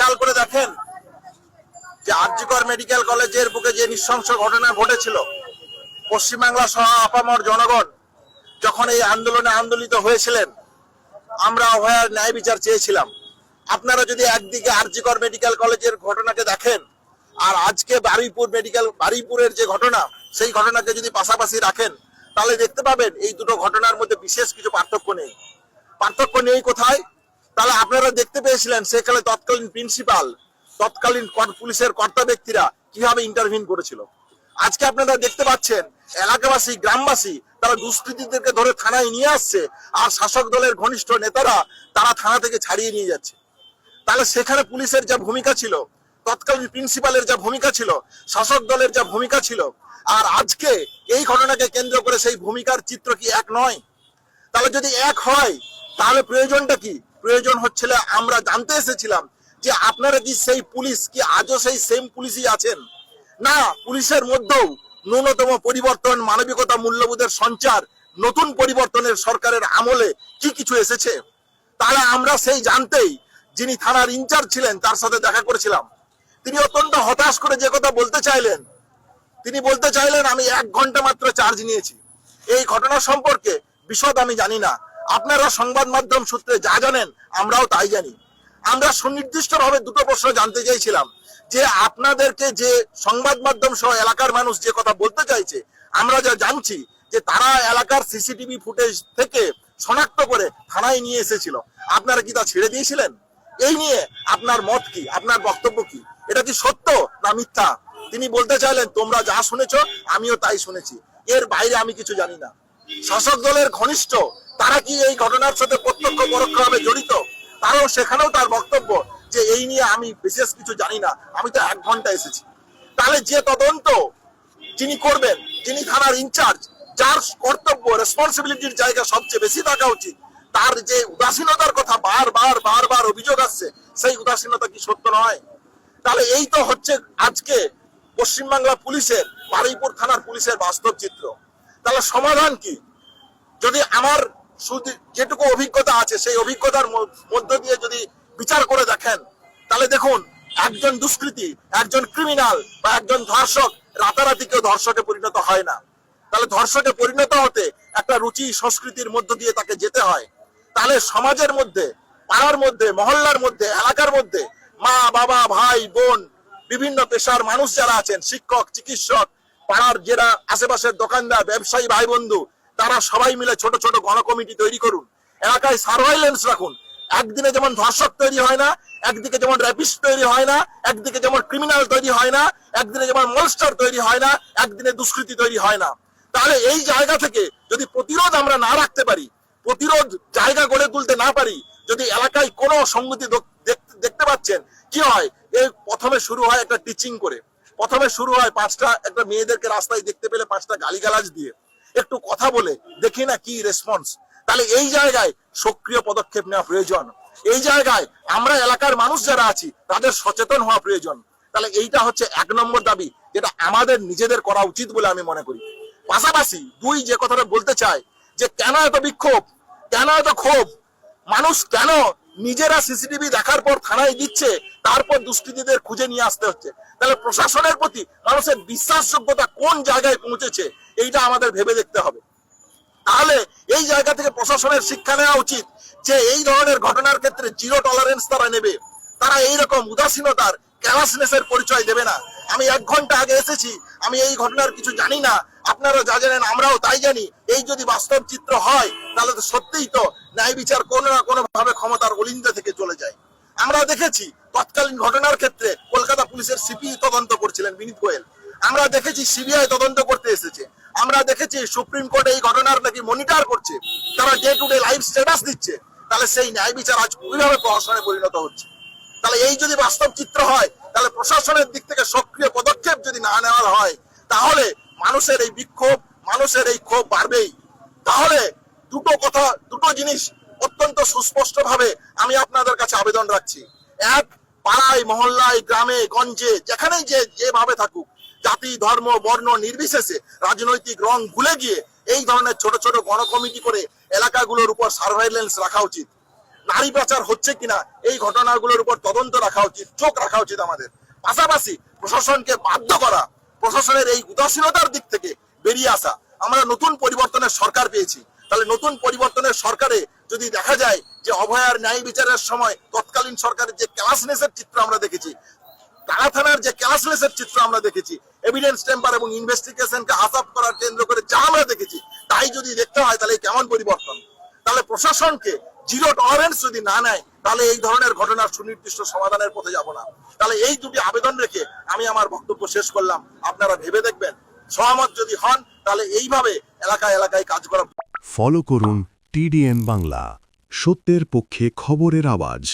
খেয়াল করে দেখেন যে আরজিকর মেডিকেল কলেজের বুকে যে নৃশংস ঘটনা ঘটেছিল, পশ্চিমবাংলা সহ আপামর জনগণ যখন এই আন্দোলনে আন্দোলিত হয়েছিলেন, আমরা অভয়ার ন্যায় বিচার চেয়েছিলাম। আপনারা যদি একদিকে আরজিকর মেডিকেল কলেজের ঘটনাকে দেখেন আর আজকে বারুইপুরের যে ঘটনা, সেই ঘটনাকে যদি পাশাপাশি রাখেন, তাহলে দেখতে পাবেন এই দুটো ঘটনার মধ্যে বিশেষ কিছু পার্থক্য নেই। পার্থক্য নেই কোথায়? তাহলে আপনারা দেখতে পেয়েছিলেন সেখানে তৎকালীন প্রিন্সিপাল, তৎকালীন পুলিশের কর্তা ব্যক্তিরা কিভাবে ইন্টারভিন করেছিল। আজকে আপনারা দেখতে পাচ্ছেন এলাকাবাসী, গ্রামবাসী তারা দুষ্কৃতীদেরকে ধরে থানায় নিয়ে আসছে, আর শাসক দলের ঘনিষ্ঠ নেতারা তারা থানা থেকে ছাড়িয়ে নিয়ে যাচ্ছে। তাহলে সেখানে পুলিশের যা ভূমিকা ছিল, তৎকালীন প্রিন্সিপালের যা ভূমিকা ছিল, শাসক দলের যা ভূমিকা ছিল, আর আজকে এই ঘটনাকে কেন্দ্র করে সেই ভূমিকার চিত্র কি এক নয়? তাহলে যদি এক হয়, তাহলে প্রয়োজনটা কি? প্রয়োজন হচ্ছিল, আমরা জানতে এসেছিলাম যে আপনারা কি সেই পুলিশ কি আজও সেই সেম পুলিশই আছেন না? পুলিশের মধ্যেও ন্যূনতম পরিবর্তন, মানবিকতা, মূল্যবোধের সঞ্চার, নতুন পরিবর্তনের সরকারের আমলে কি কিছু এসেছে? তাহলে আমরা সেই জানতেই যিনি থানার ইনচার্জ ছিলেন তার সাথে দেখা করেছিলাম। তিনি অত্যন্ত হতাশ করে যে কথা বলতে চাইলেন, তিনি বলতে চাইলেন আমি 1 ঘন্টা মাত্র চার্জ নিয়েছি। এই ঘটনা সম্পর্কে বিশদ আমি জানি না, আপনারা সংবাদ মাধ্যম সূত্রে যা জানেন আমরাও তাই জানি। আমরা সুনির্দিষ্টভাবে দুটো প্রশ্ন জানতে চাইছিলাম যে আপনাদেরকে যে সংবাদ মাধ্যম সহ এলাকার মানুষ যে কথা বলতে চাইছে, আমরা যা জানছি যে তারা এলাকার সিসিটিভি ফুটেজ থেকে শনাক্ত করে থানায় নিয়ে এসেছিল, আপনারা কি তা ছেড়ে দিয়েছিলেন? এই নিয়ে আপনার মত কি, আপনার বক্তব্য কি? এটা কি সত্য না মিথ্যা? তিনি বলতে চাইলেন তোমরা যা শুনেছো আমিও তাই শুনেছি, এর বাইরে আমি কিছু জানি না। শাসক দলের ঘনিষ্ঠ তারা কি এই ঘটনার সাথে প্রত্যক্ষ পরোক্ষভাবে জড়িত? তারও সেখানেও তার বক্তব্য যে এই নিয়ে আমি বিশেষ কিছু জানি না, আমি তো 1 ঘন্টা এসেছি। তাহলে যে তদন্ত যিনি করবেন, যিনি থানার ইনচার্জ, যার কর্তব্য রেসপন্সিবিলিটির জায়গা সবচেয়ে বেশি থাকা উচিত, তার যে উদাসীনতার কথা বারবার অভিযোগ আসছে, সেই উদাসীনতা কি সত্য নয়? তাহলে এই তো হচ্ছে আজকে পশ্চিমবাংলা পুলিশের, বারুইপুর থানার পুলিশের বাস্তব চিত্র। তাহলে সমাধান কি? যদি আমার যেটুকু অভিজ্ঞতা আছে সেই অভিজ্ঞতার মধ্য দিয়ে যদি বিচার করে দেখেন, তাহলে দেখুন একজন দুষ্কৃতী, একজন ক্রিমিনাল বা একজন ধর্ষক রাতারাতি কেউ ধর্ষকে পরিণত হয় না। তাহলে ধর্ষকে পরিণত হতে একটা রুচি সংস্কৃতির মধ্য দিয়ে তাকে যেতে হয়। তাহলে সমাজের মধ্যে, পাড়ার মধ্যে, মহল্লার মধ্যে, এলাকার মধ্যে মা, বাবা, ভাই, বোন, বিভিন্ন পেশার মানুষ যারা আছেন, শিক্ষক, চিকিৎসক, পাড়ার যারা আশেপাশের দোকানদার, ব্যবসায়ী ভাই বন্ধু, তারা সবাই মিলে ছোট ছোট গণকমিটি তৈরি করুন, এলাকায় সার্ভাইলেন্স রাখুন। একদিনে যেমন ধর্ষক তৈরি হয় না, একদিকে যেমন র্যাপিস্ট তৈরি হয় না, একদিকে যেমন ক্রিমিনাল তৈরি হয় না, একদিনে যেমন মনস্টার তৈরি হয় না, একদিনে দুষ্কৃতী তৈরি হয় না। তাহলে এই জায়গা থেকে যদি প্রতিরোধ আমরা না রাখতে পারি, প্রতিরোধ জায়গা গড়ে তুলতে না পারি, যদি এলাকায় কোনো সংগতি দেখতে পাচ্ছেন কি হয়, এই প্রথমে শুরু হয় একটা টিচিং করে, প্রথমে শুরু হয় একটা মেয়েদেরকে রাস্তায় দেখতে পেলে 5টা গালিগালাজ দিয়ে, একটু কথা বলে দেখি না কি রেসপন্স। তাহলে এই জায়গায় সক্রিয় পদক্ষেপ নেওয়া প্রয়োজন। এই জায়গায় আমরা এলাকার মানুষ যারা আছি তাদের সচেতন হওয়া প্রয়োজন। তাহলে এইটা হচ্ছে 1 নম্বর দাবি, যেটা আমাদের নিজেদের করা উচিত বলে আমি মনে করি। পাশাপাশি 2 যে কথাটা বলতে চাই যে কেন এত বিক্ষোভ, কেন এত ক্ষোভ, মানুষ কেন নিজেরা সিসিটিভি দেখার পর থানায় দিচ্ছে, তারপর দুষ্কৃতীদের খুঁজে নিয়ে আসতে হচ্ছে? তাহলে প্রশাসনের প্রতি মানুষের বিশ্বাসযোগ্যতা কোন জায়গায় পৌঁছেছে, এইটা আমাদের ভেবে দেখতে হবে। তাহলে এই জায়গা থেকে প্রশাসনের শিক্ষা নেওয়া উচিত যে এই ধরনের ঘটনার ক্ষেত্রে 0 টলারেন্স তারা নেবে। তারা এইরকম উদাসীনতার, ক্যালাসনেসের পরিচয় দেবে না। আমি 1 ঘন্টা আগে এসেছি, আমি এই ঘটনার কিছু জানি না, আপনারা যা জানেন আমরাও তাই জানি, এই যদি বাস্তব চিত্র হয় তাহলে তো সত্যিই তো ন্যায় বিচার কোনো না কোনো ভাবে ক্ষমতার অলিন্দে থেকে চলে যায়। আমরা দেখেছি তৎকালীন ঘটনার ক্ষেত্রে কলকাতা পুলিশের সিপি তদন্ত করছিলেন, বিনীত গোয়েল। আমরা দেখেছি সিবিআই তদন্ত করতে এসেছে। আমরা দেখেছি সুপ্রিম কোর্ট এই ঘটনার নাকি মনিটর করছে, তারা day to day live status দিচ্ছে। তাহলে সেই ন্যায় বিচার আজ ওইভাবে প্রশাসনে পরিণত হচ্ছে। তাহলে এই যদি বাস্তব চিত্র হয়, তাহলে প্রশাসনের দিক থেকে সক্রিয় পদক্ষেপ যদি না নেওয়া হয়, তাহলে মানুষের এই বিক্ষোভ, মানুষের এই ক্ষোভ বাড়বেই। তাহলে দুটো জিনিস অত্যন্ত সুস্পষ্ট ভাবে আমি আপনাদের কাছে আবেদন রাখছি। 1, পাড়ায়, মহল্লায়, গ্রামে, গঞ্জে, যেখানেই যেভাবে থাকুক, জাতি, ধর্ম, বর্ণ নির্বিশেষে রাজনৈতিক রং ভুলে গিয়ে এই ধরনের ছোট ছোট গণকমিটি করে এলাকাগুলোর উপর সার্ভাইলেন্স রাখা উচিত। নারী পাচার হচ্ছে কিনা এই ঘটনাগুলোর উপর তদন্ত রাখা উচিত, চোখ রাখা উচিত আমাদের। পাশাপাশি প্রশাসনকে বাধ্য করা, প্রশাসনের এই উদাসীনতার দিক থেকে বেরিয়ে আসা। আমরা নতুন পরিবর্তনের সরকার পেয়েছি, তাহলে নতুন পরিবর্তনের সরকারে যদি দেখা যায় যে অভয়ার ন্যায় বিচারের সময় তৎকালীন সরকারের যে ক্লাসনেসের চিত্র আমরা দেখেছি, তারা থানার যে ক্লাসলেসের চিত্র আমরা দেখেছি, এভিডেন্স টেম্পার এবং ইনভেস্টিগেশনকে আসাপ করার কেন্দ্র করে যা আমরা দেখেছি, তাই যদি দেখতে হয় তাহলে কেমন পরিবর্তন? তাহলে প্রশাসনকে জিরো টলারেন্স যদি না নেয়, তাহলে এই ধরনের ঘটনার সুনির্দিষ্ট সমাধানের পথে যাব না। তাহলে এই দুটি আবেদন রেখে আমি আমার বক্তব্য শেষ করলাম। আপনারা ভেবে দেখবেন, সহমত যদি হন তাহলে এইভাবে এলাকায় এলাকায় কাজ করা। ফলো করুন টিডিএন বাংলা, সত্যের পক্ষে খবরের আওয়াজ।